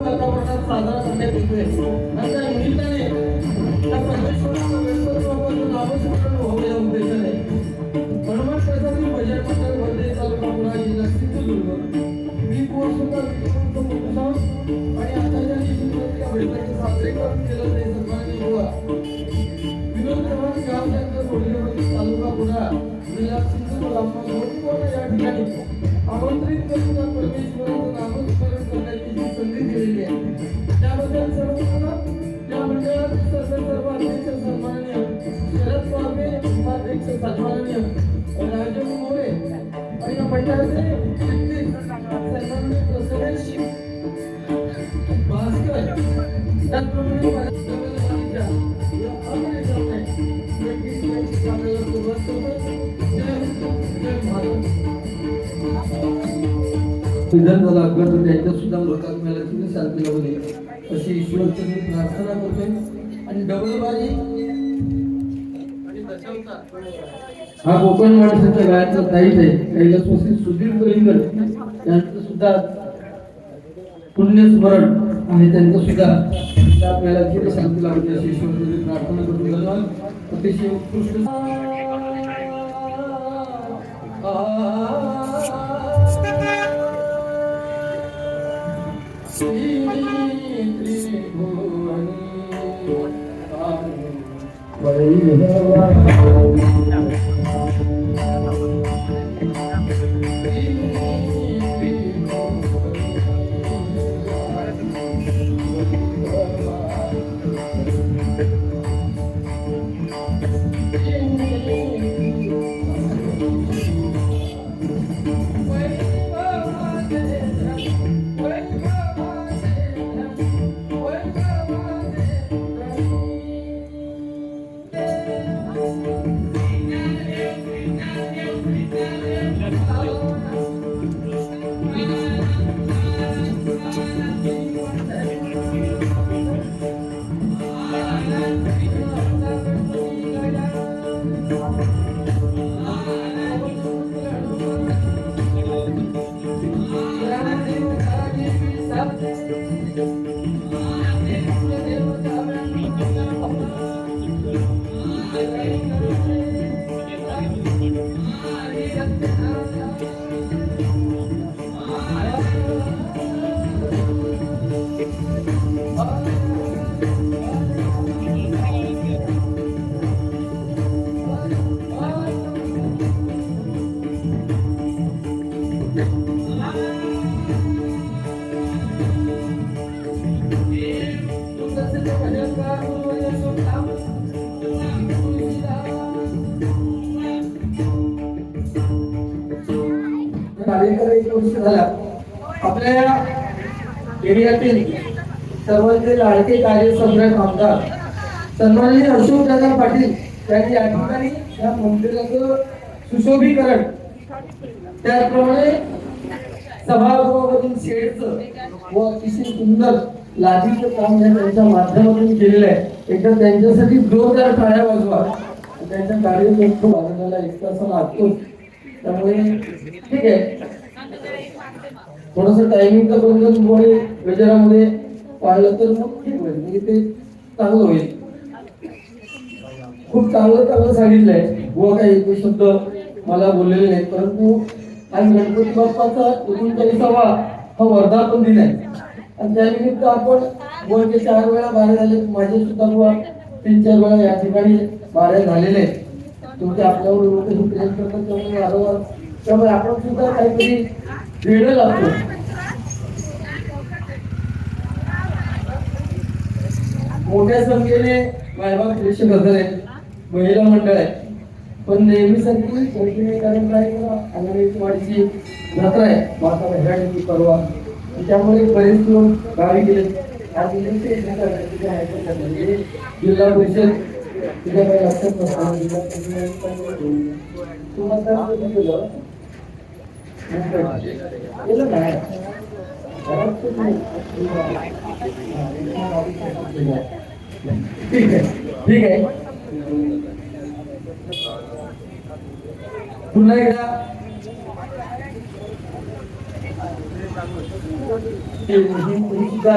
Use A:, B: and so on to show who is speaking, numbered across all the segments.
A: वातावरणात साजरा करण्यात येतोय आणि त्या निमित्ताने त्या परमेश्वराचा व्यक्तित्वाचं नामस्मरण व्हावं या उद्देशाने हनुमान प्रसादी भजन मंडळ वर्धे तालुका पुणा जिल्हा सिंधुदुर्ग मी पोहोचतो आणि आता ज्या दिवशी भेटण्याचे साजरीकरण केलं ते सन्माननीय बुवा विनोद चव्हाण गावच्या सोडलेवडी तालुका पुणा जिल्हा सिंधुदुर्ग या ठिकाणी आमंत्रित करून त्या परमेश्वराचं नामस्मरण करण्याची जी संधी दिलेली आहे त्याबद्दल सर्वांना त्या मंडळाचे सर्व अध्यक्ष सन्माननीय शरद स्वामी उपाध्यक्ष सन्माननीय राजू मोरे आणि या मंडळाचे सन्माननीय प्रसन्नेश भास्कर त्याचप्रमाणे निधन झालं अपघात त्यांच्या सुद्धा लोकांना मिळाल्याची शांती लावली अशी ईश्वरची मी प्रार्थना करतोय आणि डबलबाजी हा कोकण माणसाच्या गायचा ताईच आहे कैलासवासी सुधीर कलिंगर यांचं सुद्धा पुण्यस्मरण आहे त्यांचं सुद्धा आपल्याला शांती लावली अशी ईश्वरची प्रार्थना करतो धन्यवाद अतिशय उत्कृष्ट आपल्या एरियातील सर्वांचे लाडके कार्यसम्राट आमदार सन्माननीय अशोक दादा पाटील यांनी या ठिकाणी या मंदिराचं सुशोभीकरण त्याचप्रमाणे सभागृहामधील शेडचं व अतिशय सुंदर लादीचं काम त्यांच्या माध्यमातून केलेलं आहे एकदा त्यांच्यासाठी जोरदार टाळ्या वाजवा त्यांच्या कार्यक्रम वाजवण्याला एक तास लागतो त्यामुळे ठीक आहे थोडस टायमिंगचा बंधन कोणी गजरामध्ये पाळलं तर मग ठीक होईल म्हणजे ते चांगलं होईल खूप चांगलं सांगितलंय व काही एक शब्द मला बोललेले नाहीत परंतु आज गणपती बाप्पाचा 39वा हा वर्धापन दिन आहे आणि त्यानिमित्त आपण वरचे 4 वेळा बाहेर झाले माझे सुद्धा बुवा 3-4 वेळा या ठिकाणी बाहेर झालेले तुमचे आपल्यावर लोक प्रेम करतात त्यामुळे वारंवार त्यामुळे आपण सुद्धा काहीतरी वेळ लागतो मोठ्या संख्येने मायबाप प्रेक्षक हजर आहेत महिला मंडळ आहे पण नेहमीसारखी कारण काय अंगणवाडीची जत्रा आहे माता महिलांची परवा त्यामुळे बरेच लोक गावी गेले जिल्हा परिषद तिला काही लक्षात नसतं जिल्हा ठीक आहे पुन्हा एकदा ही सुद्धा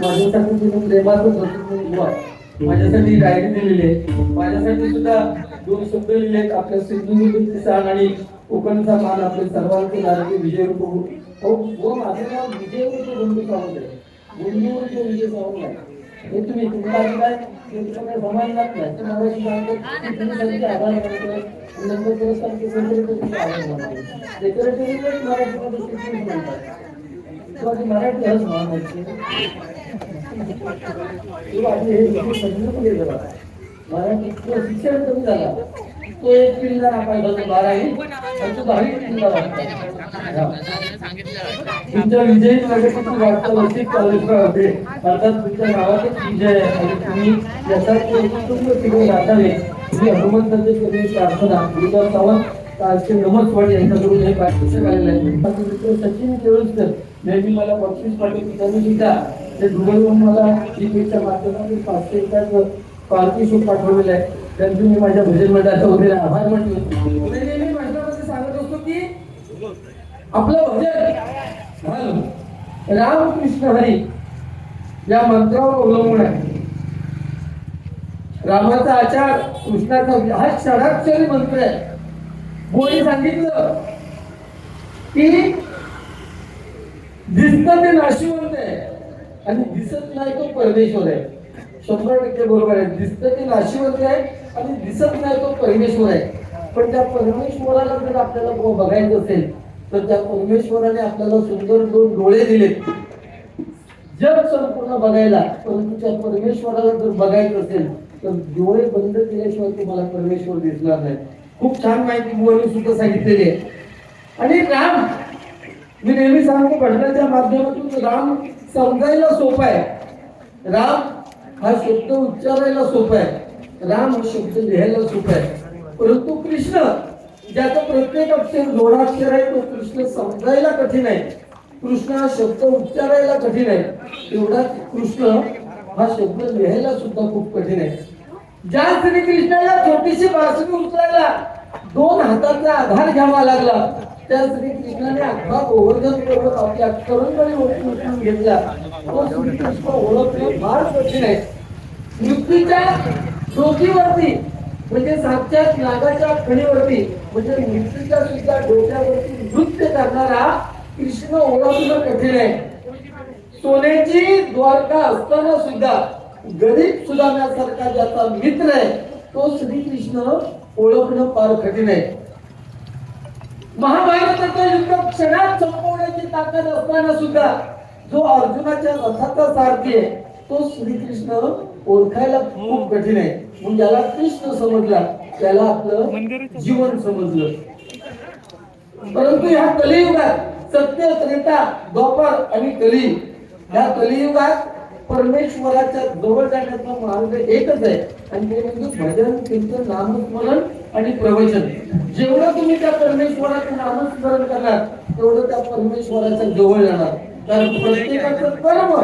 A: माझ्यासाठी तिने प्रेमाचं प्रतीक माझ्यासाठी डायरी दिलेली आहे. माझ्यासाठी सुद्धा 2 शब्द लिहिलेत. आपल्या सिंधुदुर्ग किसान आणि कोकणचा मान आपले सर्वांचे लाडके विजय रूप हो माझं नाव विजय रूप बंधू सावंत आहे. बंधू विजय सावंत आहे. हे तुम्ही तुम्हाला काय समाजनात नाही तर मला सांगतो तुम्ही आभार मानतो नंतर पुरस्कार सेक्रेटरी आभार मानतो. सेक्रेटरी मराठीमध्ये शिक्षण म्हणतात मराठी हस मानायची मराठी शिक्षण कमी झाला तो 1 किल्ला नापायचा 12 आणि तो 10 किल्ला तुमच्या विजयी प्रगतीची वार्ता वर्षिक कॉलेजला होते अर्थात तुमच्या नावातच विजय आणि तुम्ही याचा कुटुंब तिकडे राहतावे तुम्ही हनुमंताचे कधी प्रार्थना गुरुदास सावंत कालचे नमस्वाड यांच्याकडून हे पाठपुस्तक आलेलं आहे. सचिन केळुसकर नेहमी मला बक्षीस पाठवून त्यांनी सुद्धा ते दुबईहून मला जीपीच्या माध्यमातून 500 एकाच पार्टी शूट पाठवलेलं आहे. त्यांचे मी माझ्या भजन मंडळाचा वगैरे आभार मानतो. मी भाषणामध्ये सांगत असतो की आपलं भजन राम कृष्ण हरी या मंत्रावर अवलंबून आहे. रामाचा आचार कृष्णाचा हा षडाक्षरी मंत्र आहे. कोणी सांगितलं की दिसतं ते नाशिवंत आहे आणि दिसत नाही तो परमेश्वर आहे. 100% बरोबर आहे. दिसतं ते नाशिवंत आहे आणि दिसत नाही तो परमेश्वर आहे. पण त्या परमेश्वराला जर आपल्याला बघायचं असेल तर त्या परमेश्वराने आपल्याला सुंदर 2 डोळे दिलेत जग संपूर्ण बघायला. परंतु त्या परमेश्वराला जर बघायचं असेल तर डोळे बंद केल्याशिवाय तुम्हाला परमेश्वर दिसणार नाही. खूप छान माहिती बुवांनी सुद्धा सांगितलेली आहे. आणि राम मी नेहमी सांगतो भजनाच्या माध्यमातून राम समजायला सोपा आहे. राम हा शब्द उच्चारायला सोपा आहे. राम हा शब्द लिहायला सोपा आहे. परंतु कृष्ण ज्याचं प्रत्येक अक्षर जोडाक्षर आहे तो कृष्ण समजायला कठीण आहे. कृष्ण हा शब्द उच्चारायला कठीण आहे. तेवढाच कृष्ण हा शब्द लिहायला सुद्धा खूप कठीण आहे. ज्या श्रीकृष्णाला छोटीशी बासरी उचलायला 2 हाताचा आधार घ्यावा लागला त्या श्रीकृष्णाने अख्खा गोवर्धन पर्वत आपल्या करंगळी उचलून घेतला. तो श्रीकृष्ण ओळखणे फार कठीण आहे. मृत्यूच्या डोकीवरती म्हणजे साक्षात नागाच्या खणीवरती म्हणजे मृत्यूच्या सुद्धा डोक्यावरती नृत्य करणारा कृष्ण ओळखणं कठीण आहे. सोन्याची द्वारका असताना सुद्धा गरीब सुदाम्यासारखा ज्याचा मित्र आहे तो श्रीकृष्ण ओळखणं फार कठीण आहे. महाभारताचं युद्ध क्षणात संपवण्याची ताकद असताना सुद्धा जो अर्जुनाच्या रथाचा सारथी आहे तो श्रीकृष्ण ओळखायला खूप कठीण आहे. म्हणून ज्याला कृष्ण समजला त्याला आपलं जीवन समजलं. परंतु ह्या कलियुगात सत्य त्रेता द्वापर आणि कली ह्या कलियुगात परमेश्वराच्या जवळ जाण्याचा मार्ग एकच आहे आणि ते म्हणजे भजन कीर्तन नामस्मरण आणि प्रवचन. जेवढं तुम्ही त्या परमेश्वराचं नामस्मरण करणार तेवढं त्या परमेश्वराच्या जवळ जाणार. कारण प्रत्येकाचं कर्म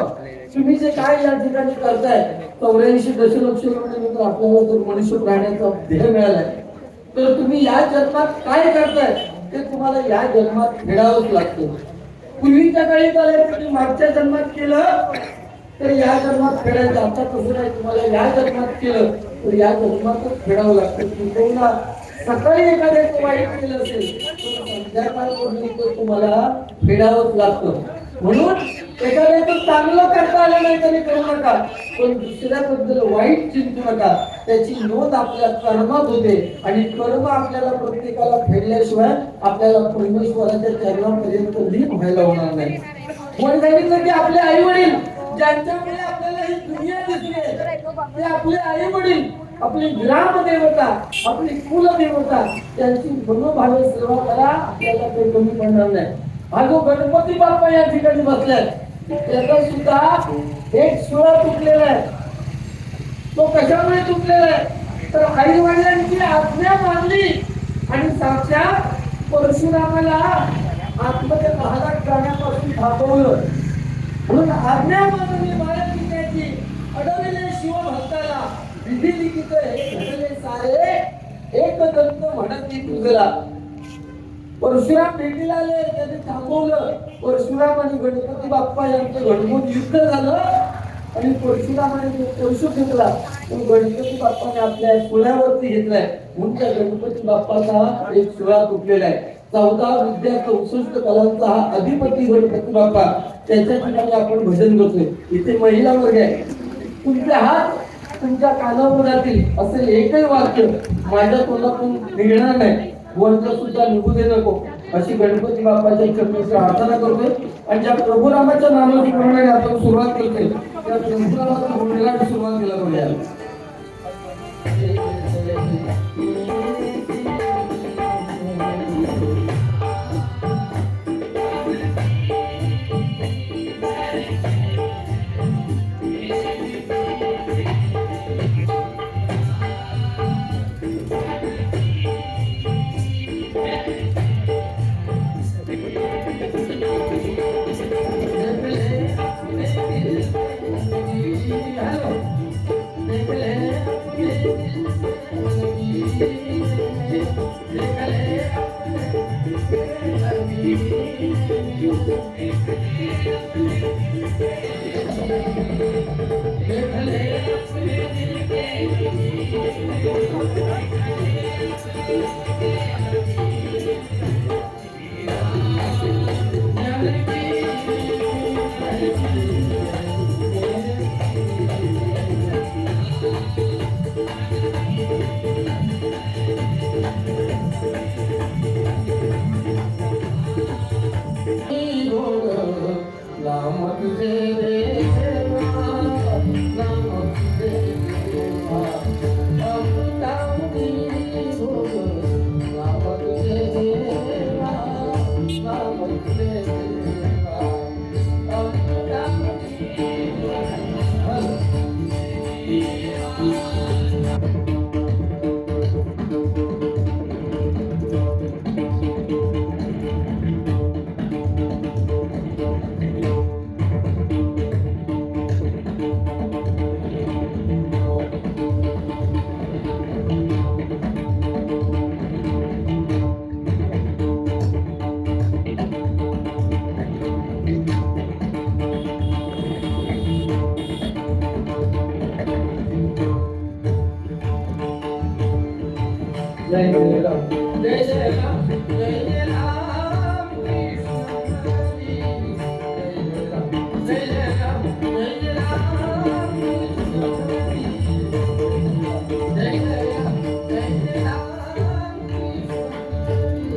A: तुम्ही जे काय या ठिकाणी करताय 84 दशलक्ष वर्षानंतर आपल्याला जर मनुष्य प्राण्याचा देह मिळालाय तर तुम्ही या जन्मात काय करताय ते तुम्हाला या जन्मात फेडावंच लागतं. पूर्वीच्या काळी चालायचं तुम्ही मागच्या जन्मात केलं तर या जन्मात फेडायचं. आता तसं नाही. तुम्हाला या जन्मात केलं तर या जन्मातच फेडावं लागतं. तुम्हाला सकाळी एखाद्याचं वाईट केलं असेल तर संध्याकाळपर्यंत तुम्हाला फेडावंच लागतं. म्हणून एखाद्याचं चांगलं करता आलं नाही तरी करू नका पण दुसऱ्याबद्दल वाईट चिंतू नका. त्याची नोंद आपल्या कर्मात होते आणि कर्म आपल्याला प्रत्येकाला फेडल्याशिवाय आपल्याला परमेश्वराच्या चरणापर्यंत लीन व्हायला होणार नाही. कोणी सांगितलं की आपले आई वडील ज्यांच्यामुळे आपल्याला ही दुनिया दिसते ते आपले आई वडील आपली ग्रामदेवता आपली कुलदेवता त्यांची मनोभावे सेवा करा. आपल्याला ते कमी पडणार नाही. हा जो गणपती बाप्पा या ठिकाणी बसलाय त्याचा सुद्धा एक सुळा तुटलेला आहे. तो कशामुळे तुटलेला आहे तर आई वडिलांची आज्ञा मानली आणि साक्षात परशुरामाला आत्महत्या महाराज करण्यापासून थांबवलं. म्हणून आज्ञा मानली बाळा पिण्याची अडविले शिवभक्ताला विधी लिखित हे घडले सारे एकदंत म्हणती तुझला. परशुराम भेटीला आले, त्यांनी थांबवलं. परशुराम आणि गणपती बाप्पा यांचं घडमूड युद्ध झालं आणि परशुरामाने परशु घेतला, तो गणपती बाप्पाने आपल्या सुळ्यावरती घेतलाय. म्हणून त्या गणपती बाप्पाचा एक सुळा तुटलेला आहे. 14 विद्या 64 कलांचा हा अधिपती गणपती बाप्पा, त्याच्या ठिकाणी आपण भजन करतोय. इथे महिला वर्ग आहे. तुमचे हात तुमच्या कानावर जातील असेल एकही वाक्य माझ्या तोंडातून निघणार नाही, वरचं सुद्धा निघू दे नको, अशी गणपती बाप्पाच्या चरणी प्रार्थना करतोय. आणि ज्या प्रभू रामाच्या नामस्मरणाने आपण सुरुवात करतोय त्या प्रभू रामाच्या गुणगानाला सुरुवात केला करूया. जय जय राम, जय जय राम, जय जय राम, जय जय राम, जय जय राम, जय जय राम, जय जय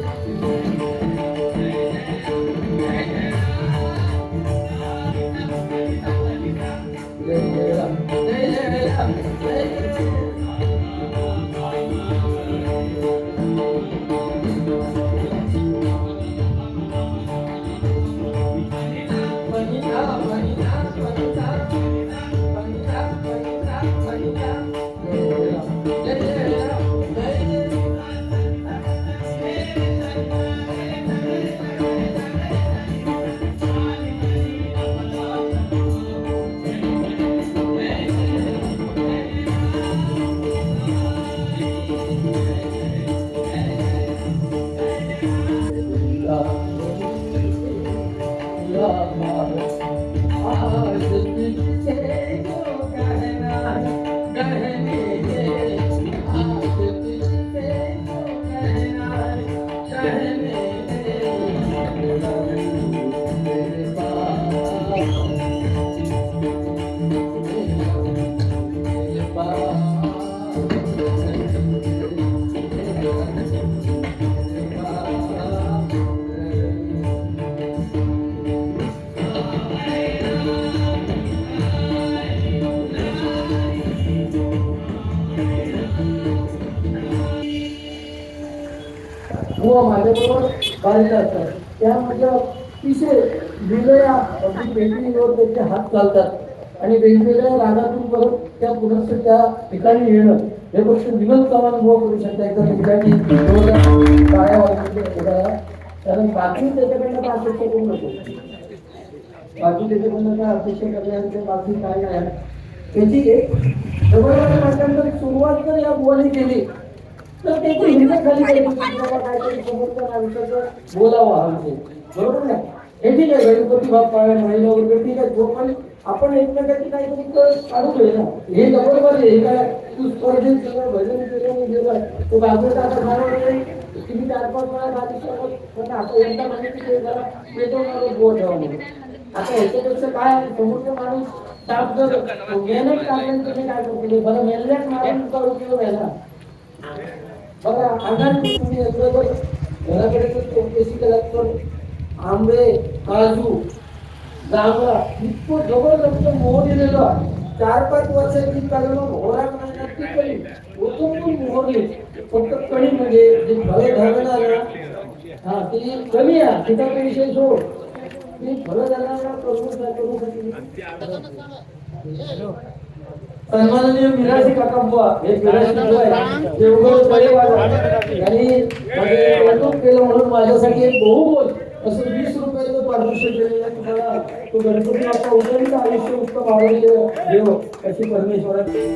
A: माझ्याबरोबर बारीक असतात, त्यामध्ये अतिशय वेगवेगळ्या पेंटिंगवर त्यांचे हात चालतात आणि वेगवेगळ्या रागातून परत त्या पुनश्च त्या ठिकाणी येणं हे गोष्ट विनोद चव्हाण अनुभव करू शकता. एकदा ठिकाणी टाळ्या वाजवल्या, कारण बाकी त्याच्याकडनं काय अपेक्षा करू नको, बाकी त्याच्याकडनं काय अपेक्षा करण्याचे बाकी काय नाही. त्याची एक जबरदस्त नाट्यांतर सुरुवात जर या बुवाने केली तर त्याची हिंमत झाली पाहिजे की बाबा काहीतरी समोरच्या माणसाचं बोलावं हा विषय. बरोबर ना? हे ठीक आहे, गणपती बाप्पा आहे, महिला वगैरे ठीक आहे, जो पण आपण एकमेकाची काहीतरी काढू घे ना. हे बरोबर आहे. हे काय तू स्पर्धेत केलं, भजन केलं, गेलं तो बाजूचा आता झालं तुम्ही 4-5 वेळा गाडी चालवत पण आता एकदा माहिती की जरा पेटवणारं बोट ठेवा म्हणून. आता ह्याच्यापेक्षा काय समोरचा माणूस ताप जर मेहनत टाकल्याने तुम्ही काय करतो बरं मेहनत माणूसचा उपयोग आहे ना. बघा आनंद तुम्ही घराकडे चौकशी केलात तर आंबे, काजू, जांभळा इतकं जबरदस्त मोहर दिलेलं 4-5 वर्षाची काढून घोडा महिन्यात ती कळी ओतून मोहरली. फक्त कळी म्हणजे जे फळं झालं ना हा ती कमी आहे तिचा विषय सोड. ती फळं झाल्याला करू सन्माननीय मिराशी काका बुवा हे मिराशी आहे देवगड परिवार यांनी म्हणजे कौतुक केलं म्हणून माझ्यासाठी एक बहुमोल असं 20 रुपयाचं पारितोषिक दिलेलं तुम्हाला तो गणपती बाप्पा उदयचं आयुष्य उत्तम आरोग्य देव अशी परमेश्वराची.